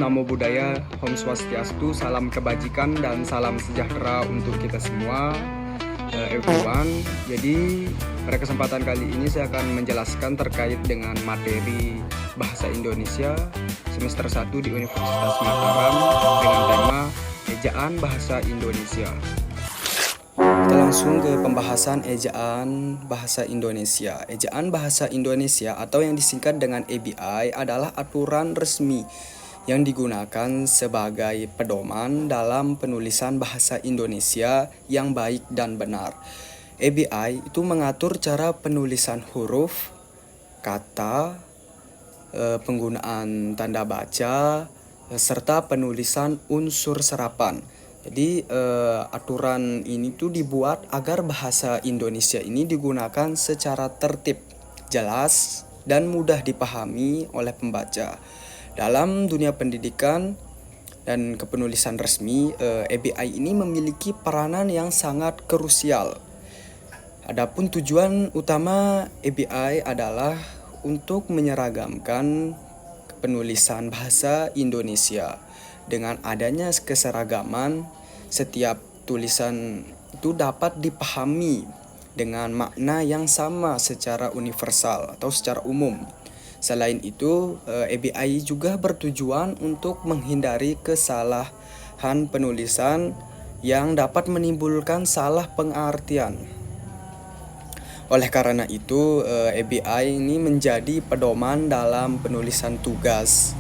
Namo Buddhaya, Om Swastiastu, salam kebajikan dan salam sejahtera untuk kita semua, everyone. Jadi pada kesempatan kali ini saya akan menjelaskan terkait dengan materi Bahasa Indonesia semester 1 di Universitas Mataram dengan tema Ejaan Bahasa Indonesia. Kita langsung ke pembahasan ejaan bahasa Indonesia. Ejaan bahasa Indonesia atau yang disingkat dengan EBI adalah aturan resmi yang digunakan sebagai pedoman dalam penulisan bahasa Indonesia yang baik dan benar. EBI itu mengatur cara penulisan huruf, kata, penggunaan tanda baca, serta penulisan unsur serapan. Jadi aturan ini tuh dibuat agar bahasa Indonesia ini digunakan secara tertib, jelas, dan mudah dipahami oleh pembaca. Dalam dunia pendidikan dan kepenulisan resmi, EBI ini memiliki peranan yang sangat krusial. Adapun tujuan utama EBI adalah untuk menyeragamkan penulisan bahasa Indonesia. Dengan adanya keseragaman, setiap tulisan itu dapat dipahami dengan makna yang sama secara universal atau secara umum. Selain itu, EBI juga bertujuan untuk menghindari kesalahan penulisan yang dapat menimbulkan salah pengertian. Oleh karena itu, EBI ini menjadi pedoman dalam penulisan tugas,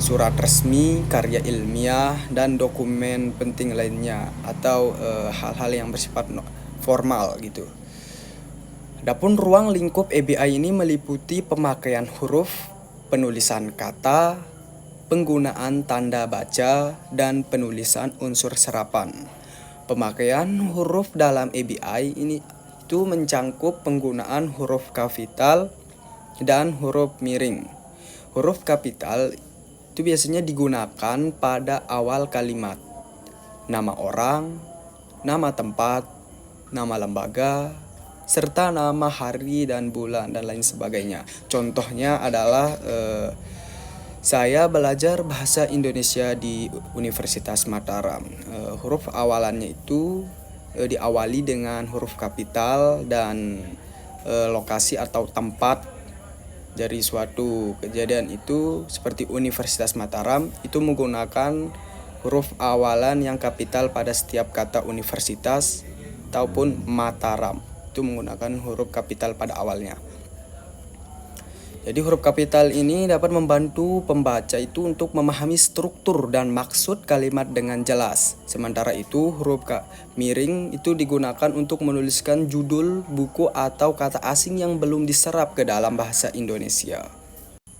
surat resmi, karya ilmiah, dan dokumen penting lainnya atau hal-hal yang bersifat formal gitu. Adapun ruang lingkup EBI ini meliputi pemakaian huruf, penulisan kata, penggunaan tanda baca, dan penulisan unsur serapan. Pemakaian huruf dalam EBI ini itu mencangkup penggunaan huruf kapital dan huruf miring. Huruf kapital itu biasanya digunakan pada awal kalimat, nama orang, nama tempat, nama lembaga, serta nama hari dan bulan dan lain sebagainya. Contohnya adalah saya belajar bahasa Indonesia di Universitas Mataram. Huruf awalannya itu diawali dengan huruf kapital dan lokasi atau tempat dari suatu kejadian itu seperti Universitas Mataram itu menggunakan huruf awalan yang kapital pada setiap kata universitas ataupun Mataram itu menggunakan huruf kapital pada awalnya. Jadi huruf kapital ini dapat membantu pembaca itu untuk memahami struktur dan maksud kalimat dengan jelas. Sementara itu huruf miring itu digunakan untuk menuliskan judul buku atau kata asing yang belum diserap ke dalam bahasa Indonesia.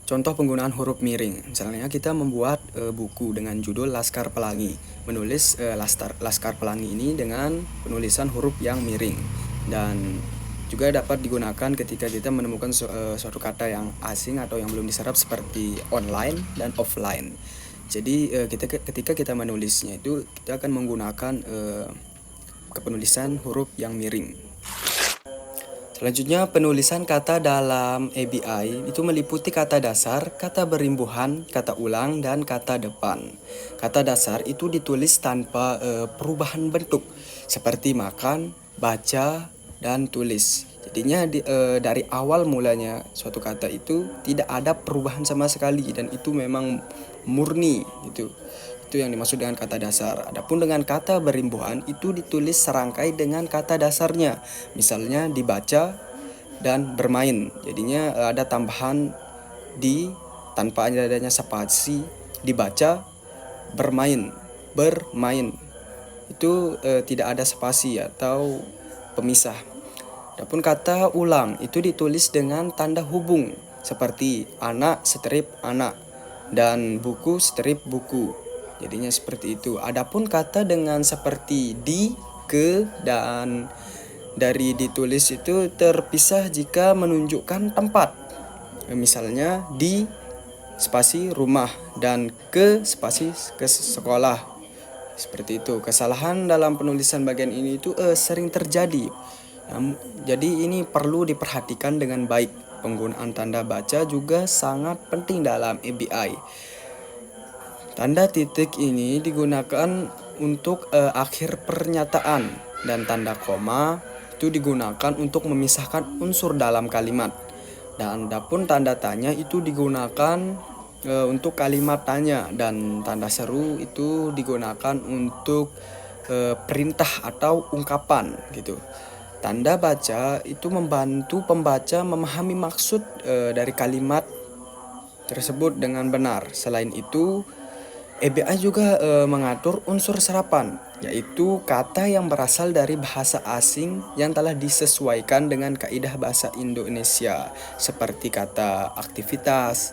Contoh penggunaan huruf miring, misalnya kita membuat buku dengan judul Laskar Pelangi. Menulis Laskar Pelangi ini dengan penulisan huruf yang miring. Dan juga dapat digunakan ketika kita menemukan suatu kata yang asing atau yang belum diserap seperti online dan offline. Jadi ketika kita menulisnya itu kita akan menggunakan kepenulisan huruf yang miring. Selanjutnya penulisan kata dalam EBI itu meliputi kata dasar, kata berimbuhan, kata ulang, dan kata depan. Kata dasar itu ditulis tanpa perubahan bentuk seperti makan, baca, dan tulis. Jadinya dari awal mulanya suatu kata itu tidak ada perubahan sama sekali dan itu memang murni itu yang dimaksud dengan kata dasar. Adapun dengan kata berimbuhan itu ditulis serangkai dengan kata dasarnya. Misalnya dibaca dan bermain. Jadinya ada tambahan di tanpa adanya spasi, dibaca, bermain. Itu tidak ada spasi atau pemisah. Adapun kata ulang itu ditulis dengan tanda hubung seperti anak strip anak dan buku strip buku. Jadinya seperti itu. Adapun kata dengan seperti di, ke, dan dari ditulis itu terpisah jika menunjukkan tempat. Misalnya di spasi rumah dan ke spasi ke sekolah. Seperti itu. Kesalahan dalam penulisan bagian ini itu sering terjadi. Jadi ini perlu diperhatikan dengan baik. Penggunaan tanda baca juga sangat penting dalam EBI. Tanda titik ini digunakan untuk akhir pernyataan dan tanda koma itu digunakan untuk memisahkan unsur dalam kalimat. Dan adapun tanda tanya itu digunakan untuk kalimat tanya dan tanda seru itu digunakan untuk perintah atau ungkapan gitu. Tanda baca itu membantu pembaca memahami maksud dari kalimat tersebut dengan benar. Selain itu, EBA juga mengatur unsur serapan, yaitu kata yang berasal dari bahasa asing yang telah disesuaikan dengan kaidah bahasa Indonesia, seperti kata aktivitas,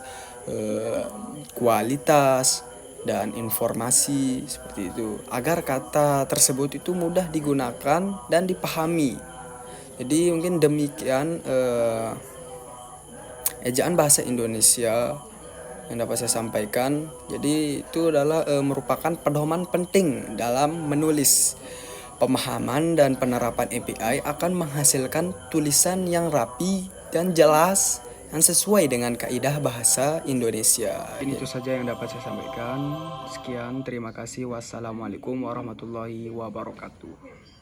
kualitas, dan informasi seperti itu, agar kata tersebut itu mudah digunakan dan dipahami. Jadi mungkin demikian ejaan bahasa Indonesia yang dapat saya sampaikan. Jadi itu adalah merupakan pedoman penting dalam menulis. Pemahaman dan penerapan API akan menghasilkan tulisan yang rapi dan jelas yang sesuai dengan kaidah bahasa Indonesia. Ini itu saja yang dapat saya sampaikan. Sekian, terima kasih. Wassalamualaikum warahmatullahi wabarakatuh.